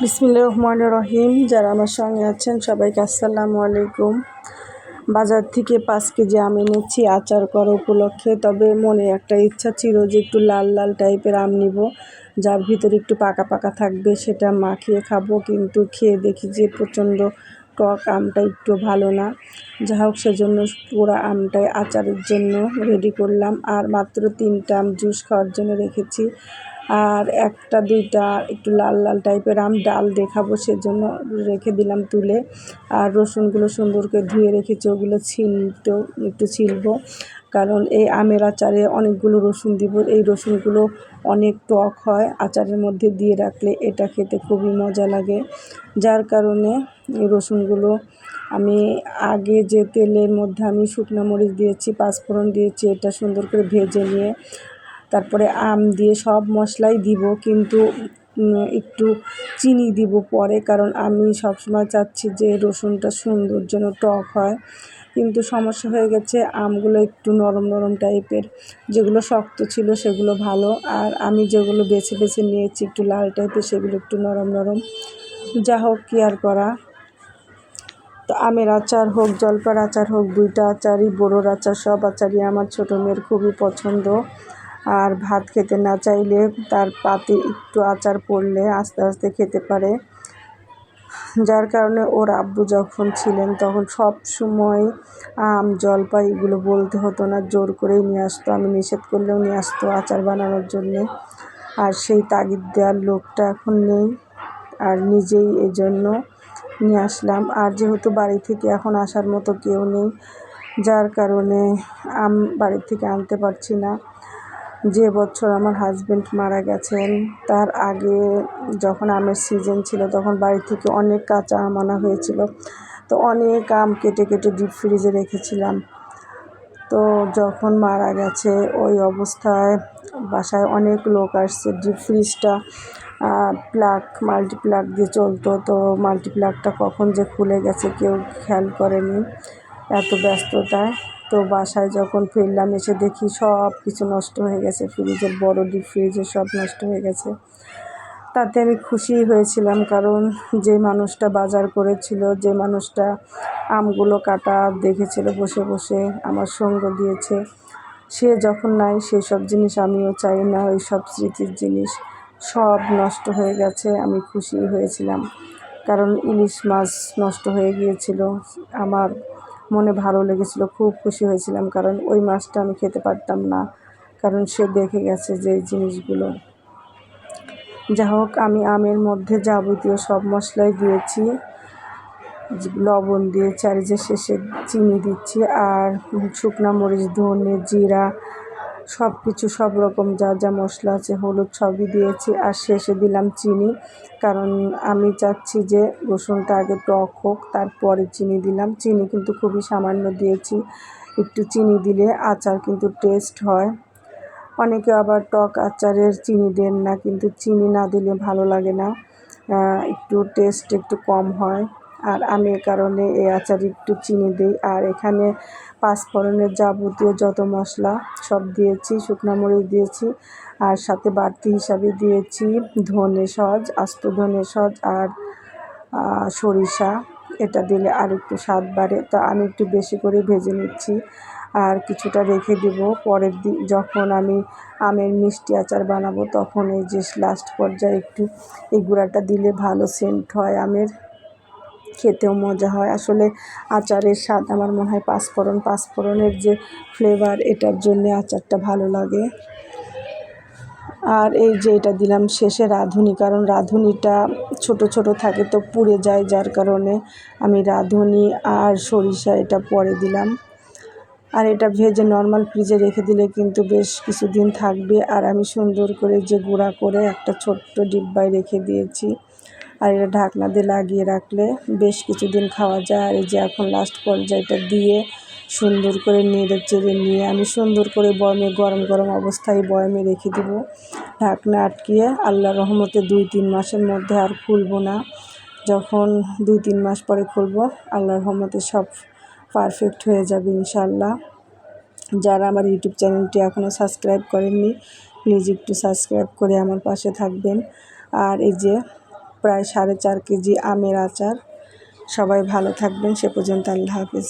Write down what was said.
বিসমিল্লাহির রহমানির রহিম। যারা আমার সঙ্গে আছেন সবাইকে আসসালামু আলাইকুম। বাজার থেকে 5 কেজি আম এনেছি আচার করা উপলক্ষে। তবে মনে একটা ইচ্ছা ছিল যে একটু লাল লাল টাইপের আম নিব, যার ভিতরে একটু পাকা পাকা থাকবে, সেটা মাখিয়ে খাবো। কিন্তু খেয়ে দেখি যে প্রচণ্ড টক, আমটা একটু ভালো না। যা হোক, সেজন্য পুরো আমটাই আচারের জন্য রেডি করলাম। আর মাত্র 3টা আম জুস খাওয়ার জন্য রেখেছি। আর 1টা 2টা একটু লাল লাল টাইপের আম ডাল দেখাবো, সেজন্য রেখে দিলাম তুলে। আর রসুনগুলো সুন্দর করে ধুয়ে রেখেছি, ওগুলো একটু ছিলবো, কারণ এই আমের আচারে অনেকগুলো রসুন দিব। এই রসুনগুলো অনেক টক হয়, আচারের মধ্যে দিয়ে রাখলে এটা খেতে খুবই মজা লাগে। যার কারণে এই রসুনগুলো আমি আগে যে তেলের মধ্যে আমি শুকনো মরিচ দিয়েছি, পাঁচফোড়ন দিয়েছি, এটা সুন্দর করে ভেজে নিয়ে তারপরে আম দিয়ে সব মশলাই দিব, কিন্তু একটু চিনি দিব পরে, কারণ আমি সবসময় চাচ্ছি যে রসুনটা সুন্দর যেন টক হয়। কিন্তু সমস্যা হয়ে গেছে, আমগুলো একটু নরম নরম টাইপের, যেগুলো শক্ত ছিল সেগুলো ভালো, আর আমি যেগুলো বেছে বেছে নিয়েছি একটু লাল টাইপের সেগুলো একটু নরম নরম। যা হোক, কি আর করা। তো আমের আচার হোক, জলপার আচার হোক, 2টা আচারই, বড়োর আচার, সব আচারই আমার ছোটো মেয়ের খুবই পছন্দ। আর ভাত খেতে না চাইলে তার পাতে একটু আচার পড়লে আস্তে আস্তে খেতে পারে। যার কারণে ওর আব্বু যখন ছিলেন তখন সব সময় আম, জলপাই এগুলো বলতে হতো না, জোর করেই নিয়ে আসতো। আমি নিষেধ করলেও নিয়ে আসতো আচার বানানোর জন্যে। আর সেই তাগিদ দেওয়ার লোকটা এখন নেই, আর নিজেই এই জন্য নিয়ে আসলাম। আর যেহেতু বাড়ি থেকে এখন আসার মতো কেউ নেই, যার কারণে আম বাড়ি থেকে আনতে পারছি না। যে বছর আমার হাজব্যান্ড মারা গেছেন তার আগে যখন আমের সিজন ছিল তখন বাড়ি থেকে অনেক কাঁচা আম আনা হয়েছিল। তো অনেক আম কেটে কেটে ডিপ ফ্রিজে রেখেছিলাম। তো যখন মারা গেছে ওই অবস্থায় বাসায় অনেক লোক আসছে, ডিপ ফ্রিজটা মাল্টিপ্লাগ দিয়ে চলতো। তো মাল্টিপ্লাগটা কখন যে খুলে গেছে কেউ খেয়াল করেনি, এত ব্যস্ততায়। তো বাসায় যখন ফিরলাম এসে দেখি সব কিছু নষ্ট হয়ে গেছে, ফ্রিজের বড় ডিপ ফ্রিজের সব নষ্ট হয়ে গেছে। তাতে আমি খুশি হয়েছিলাম, কারণ যে মানুষটা বাজার করেছিল, যে মানুষটা আমগুলো কাটা দেখেছিল বসে বসে, আমার সঙ্গ দিয়েছে, সে যখন নাই, সেসব জিনিস আমিও চাই না। ওই সব স্মৃতির জিনিস সব নষ্ট হয়ে গেছে। আমি খুশি হয়েছিলাম, কারণ ইলিশ মাছ নষ্ট হয়ে গিয়েছিল। আমার মনে ভালো লেগেছিল, খুব খুশি হয়েছিলাম, কারণ ওই মাছটা আমি খেতে পারতাম না, কারণ সে দেখে গেছে যে এই জিনিসগুলো। যা হোক, আমি আমের মধ্যে যাবতীয় সব মশলাই দিয়েছি, লবণ দিয়েছি, আর যে শেষে চিনি দিচ্ছি, আর শুকনা মরিচ, ধনে, জিরা, সব কিছু, সব রকম যা যা মশলা আছে, হলুদ, সবই দিয়েছি। আর শেষে দিলাম চিনি, কারণ আমি চাচ্ছি যে রসুনটা আগে টক হোক, তারপরে চিনি দিলাম। চিনি কিন্তু খুবই সামান্য দিয়েছি, একটু চিনি দিলে আচার কিন্তু টেস্ট হয়। অনেকে আবার টক আচারের চিনি দেন না, কিন্তু চিনি না দিলে ভালো লাগে না, একটু টেস্ট একটু কম হয়। আর আমি এ কারণে এই আচারে একটু চিনি দিই। আর এখানে পাঁচফোড়নের যাবতীয় যত মশলা সব দিয়েছি, শুকনো মরিচ দিয়েছি, আর সাথে বাড়তি হিসাবে দিয়েছি ধনে সজ, আস্ত ধনে সজ, আর সরিষা। এটা দিলে আর একটু স্বাদ বাড়ে। তো আমি একটু বেশি করে ভেজে নিচ্ছি, আর কিছুটা রেখে দেব পরের দিন যখন আমি আমের মিষ্টি আচার বানাবো, তখন এই যে লাস্ট পর্যায়ে একটু এই গুঁড়াটা দিলে ভালো সেন্ট হয় আমের, খেতেও মজা হয়। আসলে আচারের স্বাদ আমার মনে হয় পাঁচফোড়নের যে ফ্লেভার, এটার জন্যে আচারটা ভালো লাগে। আর এই যে এটা দিলাম শেষে রাঁধুনি, কারণ রাঁধুনিটা ছোট ছোট থাকে তো পুড়ে যায়, যার কারণে আমি রাঁধুনি আর সরিষা এটা পরে দিলাম। আর এটা ভেজে নর্মাল ফ্রিজে রেখে দিলে কিন্তু বেশ কিছুদিন থাকবে। আর আমি সুন্দর করে যে গুঁড়া করে একটা ছোট্ট ডিব্বায় রেখে দিয়েছি, আর এটা ঢাকনা দিয়ে লাগিয়ে রাখলে বেশ কিছুদিন খাওয়া যায়। আর এই যে এখন লাস্ট পর্যায়টা দিয়ে সুন্দর করে নেড়ে চেড়ে নিয়ে আমি সুন্দর করে বয়মে, গরম গরম অবস্থায় বয়মে রেখে দেবো ঢাকনা আটকিয়ে। আল্লাহর রহমতে 2-3 মাসের মধ্যে আর খুলবো না। যখন 2-3 মাস পরে খুলবো, আল্লাহর রহমতে সব পারফেক্ট হয়ে যাবে ইনশাআল্লাহ। যারা আমার ইউটিউব চ্যানেলটি এখনও সাবস্ক্রাইব করেননি, প্লিজ একটু সাবস্ক্রাইব করে আমার পাশে থাকবেন। আর এই যে প্রায় 4.5 কেজি আমের আচার। সবাই ভালো থাকবেন, সে পর্যন্ত আল্লাহ হাফেজ।